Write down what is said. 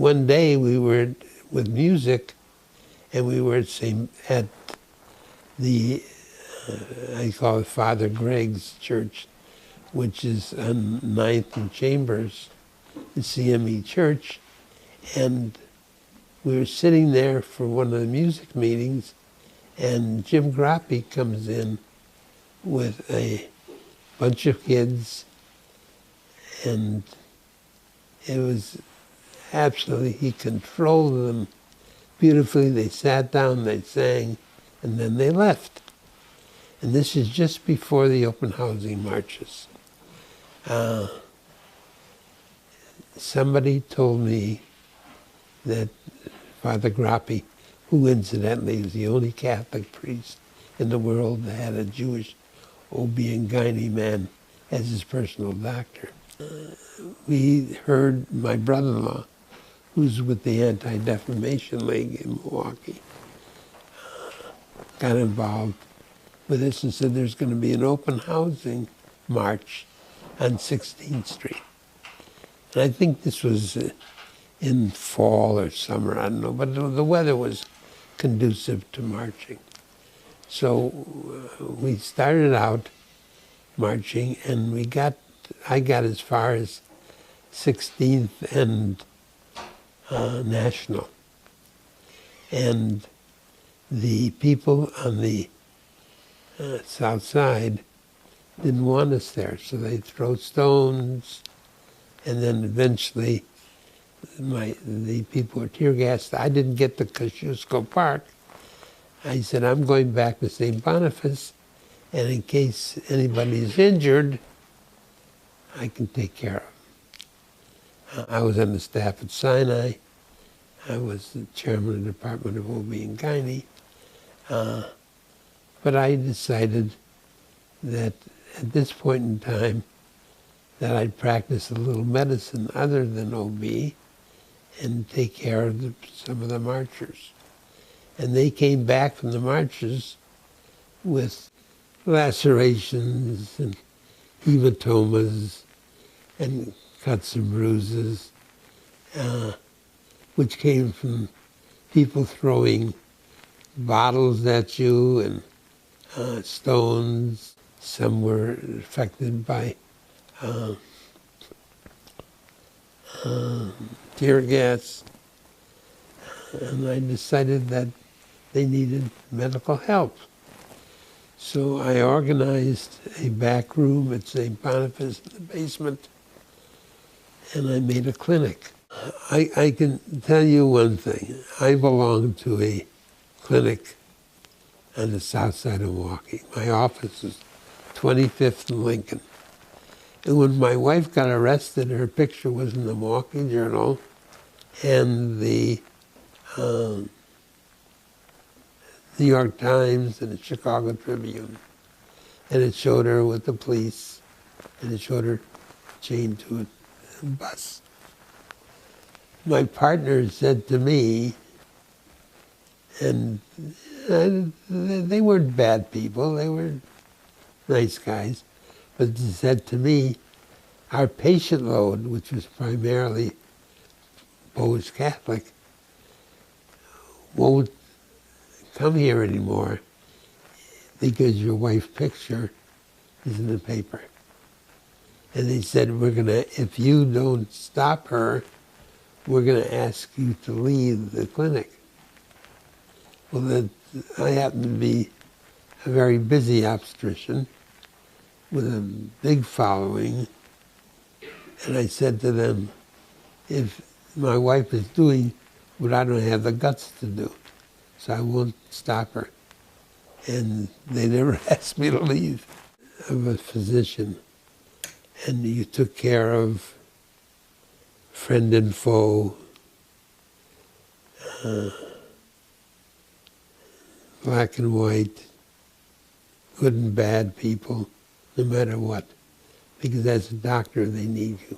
one day we were with music, and we were at the, I call it Father Greg's Church, which is on 9th and Chambers, the CME Church, and we were sitting there for one of the music meetings, and Jim Groppi comes in with a bunch of kids, and it was absolutely, he controlled them beautifully. They sat down, they sang, and then they left. And this is just before the open housing marches. Somebody told me that Father Groppi, who incidentally is the only Catholic priest in the world that had a Jewish OB and gynae man as his personal doctor. We heard my brother-in-law, who's with the Anti-Defamation League in Milwaukee, got involved with this and said there's going to be an open housing march on 16th Street. And I think this was in fall or summer, I don't know, but the weather was conducive to marching. So we started out marching, and I got as far as 16th and National. And the people on the south side didn't want us there, so they'd throw stones, and then eventually the people were tear gassed. I didn't get to Kosciuszko Park. I said, I'm going back to St. Boniface, and in case anybody's injured, I can take care of them. I was on the staff at Sinai. I was the chairman of the Department of OB and Gynae. But I decided that at this point in time that I'd practice a little medicine other than OB and take care of some of the marchers. And they came back from the marches with lacerations and hematomas and cuts and bruises, which came from people throwing bottles at you and stones. Some were affected by tear gas. And I decided that they needed medical help. So I organized a back room at St. Boniface in the basement, and I made a clinic. I can tell you one thing. I belong to a clinic on the south side of Milwaukee. My office is 25th and Lincoln. And when my wife got arrested, her picture was in the Milwaukee Journal and the New York Times and the Chicago Tribune. And it showed her with the police, and it showed her chained to a bus. My partner said to me, and they weren't bad people, they were nice guys, but they said to me, our patient load, which was primarily Polish Catholic, won't come here anymore because your wife's picture is in the paper. And they said, if you don't stop her, we're going to ask you to leave the clinic. Well, then I happen to be a very busy obstetrician with a big following, and I said to them, if my wife is doing what I don't have the guts to do, so I won't stop her. And they never asked me to leave. I'm a physician, and you took care of friend and foe, black and white, good and bad people, no matter what. Because as a doctor, they need you.